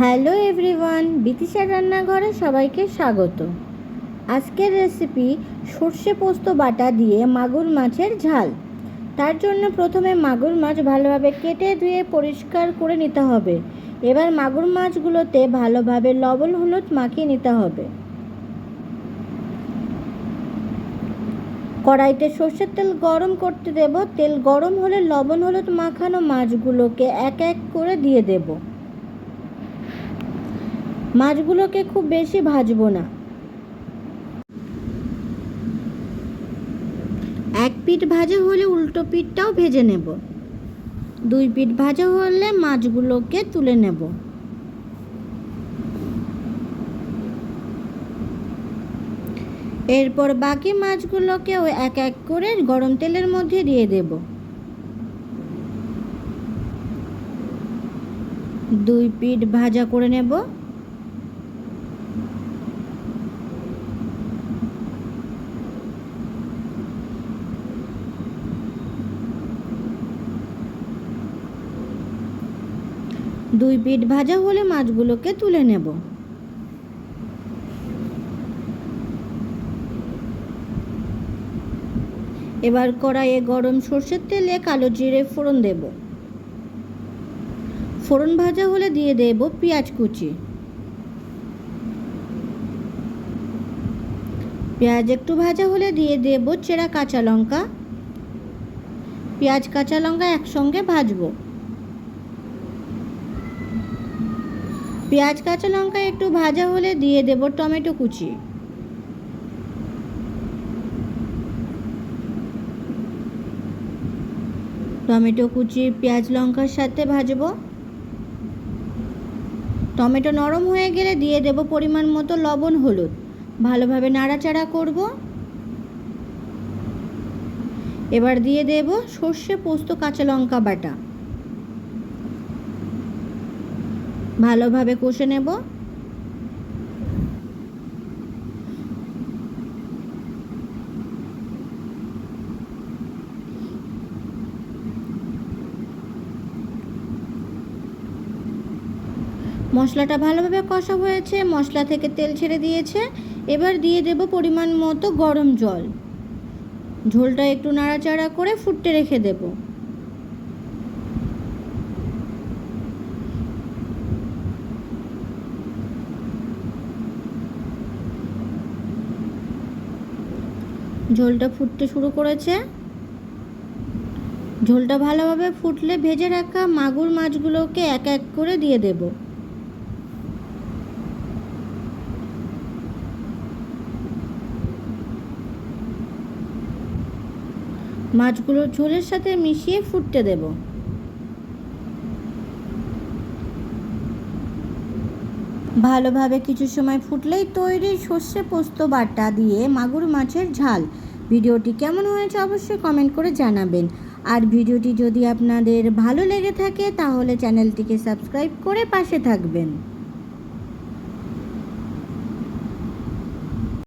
Hello everyone, বিতিশার রান্নাঘরে সবাইকে স্বাগত। আজকের রেসিপি সর্ষে পোস্ত বাটা দিয়ে মাগুর মাছের ঝাল। তার জন্য প্রথমে মাগুর মাছ ভালোভাবে কেটে ধুয়ে পরিষ্কার করে নিতে হবে। এবার মাগুর মাছগুলোতে ভালোভাবে লবণ হলুদ মাখিয়ে নিতে হবে। কড়াইতে সর্ষের তেল গরম করতে দেব। তেল গরম হলে লবণ হলুদ মাখানো মাছগুলোকে এক এক করে দিয়ে দেব। মাছগুলোকে খুব বেশি ভাজবো না। এক পিঠ ভাজা হলে উল্টো পিঠটাও ভেজে নেব। দুই পিঠ ভাজা হলে মাছগুলোকে তুলে নেব। এরপর বাকি মাছগুলোকেও এক এক করে গরম তেলের মধ্যে দিয়ে দেব। দুই পিঠ ভাজা করে নেব। দুই পিঠ ভাজা হলে মাছগুলোকে তুলে নেব। এবার কড়াইয়ে গরম সর্ষের তেলে কালো জিরে ফোড়ন দেব। ফোড়ন ভাজা হলে দিয়ে দেব পেঁয়াজ কুচি। পেঁয়াজ একটু ভাজা হলে দিয়ে দেব চেরা কাঁচা লঙ্কা। পেঁয়াজ কাঁচা লঙ্কা একসঙ্গে ভাজবো। পেঁয়াজ কাঁচা লঙ্কা একটু ভাজা হলে দিয়ে দেব টমেটো কুচি। টমেটো কুচি পেঁয়াজ লঙ্কার সাথে ভাজবো। টমেটো নরম হয়ে গেলে দিয়ে দেব পরিমাণ মতো লবণ হলুদ। ভালোভাবে নাড়াচাড়া করব। এবার দিয়ে দেব সর্ষে পোস্ত কাঁচা লঙ্কা বাটা। ভালোভাবে কষে নেব। মশলাটা ভালোভাবে কষা হয়েছে, মশলা থেকে তেল ছেড়ে দিয়েছে। এবার দিয়ে দেব পরিমাণ মতো গরম জল। ঝোলটা একটু নাড়াচাড়া করে ফুটতে রেখে দেব। ঝোলটা ফুটতে শুরু করেছে। ঝোলটা ভালোভাবে ফুটলে ভেজে রাখা মাগুর মাছগুলোকে এক এক করে দিয়ে দেব। মাছগুলো ঝোলের সাথে মিশিয়ে ফুটতে দেব। ভালোভাবে কিছু সময় ফুটলেই তৈরি সর্ষে পোস্ত বাটা দিয়ে মাগুর মাছের ঝাল। ভিডিওটি কেমন হয়েছে অবশ্যই কমেন্ট করে জানাবেন। আর ভিডিওটি যদি আপনাদের ভালো লেগে থাকে তাহলে চ্যানেলটিকে সাবস্ক্রাইব করে পাশে থাকবেন।